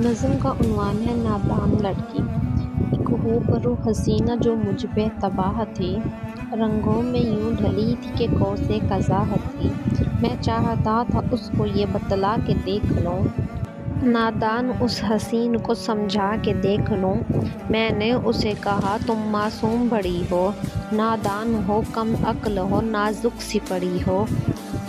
نظم کا عنوان ہے نادان لڑکی۔ ایک روبرو حسینہ جو مجھ پہ تباہ تھی، رنگوں میں یوں ڈھلی تھی کہ کوسے قضاحت تھی۔ میں چاہتا تھا اس کو یہ بتلا کے دیکھ لوں، نادان اس حسین کو سمجھا کے دیکھ لوں۔ میں نے اسے کہا تم معصوم بڑی ہو، نادان ہو، کم عقل ہو، نازک سی پڑی ہو۔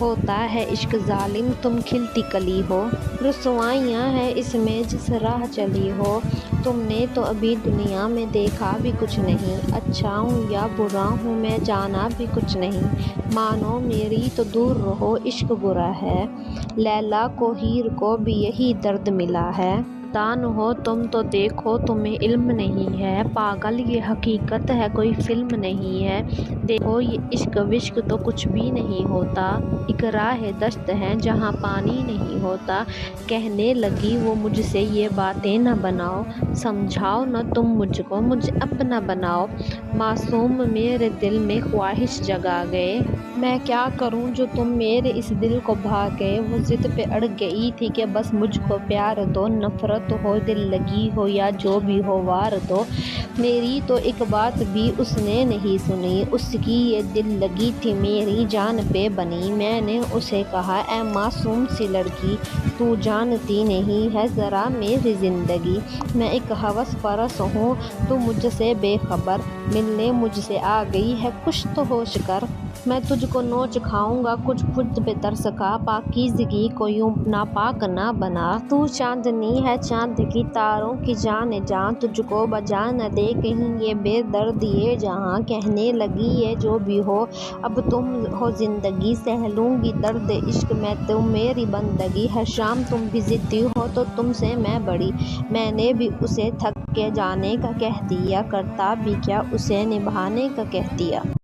ہوتا ہے عشق ظالم، تم کھلتی کلی ہو، رسوائیاں ہیں اس میں جس راہ چلی ہو۔ تم نے تو ابھی دنیا میں دیکھا بھی کچھ نہیں، اچھا ہوں یا برا ہوں میں جانا بھی کچھ نہیں۔ مانو میری تو دور رہو، عشق برا ہے، لیلی کو ہیر کو بھی یہی درد ملا ہے۔ نادان ہو تم تو دیکھو تمہیں علم نہیں ہے، پاگل یہ حقیقت ہے کوئی فلم نہیں ہے۔ دیکھو یہ عشق وشق تو کچھ بھی نہیں ہوتا، ایک راہ دشت ہے جہاں پانی نہیں ہوتا۔ کہنے لگی وہ مجھ سے یہ باتیں نہ بناؤ، سمجھاؤ نہ تم مجھ کو، مجھے اپنا بناؤ۔ معصوم میرے دل میں خواہش جگا گئے، میں کیا کروں جو تم میرے اس دل کو بھا گئے۔ وہ ضد پہ اڑ گئی تھی کہ بس مجھ کو پیار دو، نفرت ہو دل لگی ہو یا جو بھی ہو وار دو۔ میری تو ایک بات بھی اس نے نہیں سنی، اس کی یہ دل لگی تھی میری جان پہ بنی۔ میں نے اسے کہا اے معصوم سی لڑکی، تو جانتی نہیں ہے ذرا میری زندگی، میں ایک ہوس پرست ہوں تو مجھ سے بے خبر، ملنے مجھ سے آ گئی ہے کچھ تو ہوش کر۔ میں تجھ کو نوچ کھاؤں گا کچھ خود پہ ترس کھا، پاکیزگی کو یوں ناپاک نہ بنا۔ تو چاندنی ہے چاند کی تاروں کی جان جاں، تجھ کو بجا نہ دے کہیں یہ بے درد یہ جہاں۔ کہنے لگی یہ جو بھی ہو اب تم ہو زندگی، سہ لوں گی درد عشق میں تم میری بندگی۔ ہر شام تم بھی ضدی ہو تو تم سے میں بڑی، میں نے بھی اسے تھک کے جانے کا کہہ دیا، کرتا بھی کیا اسے نبھانے کا کہہ دیا۔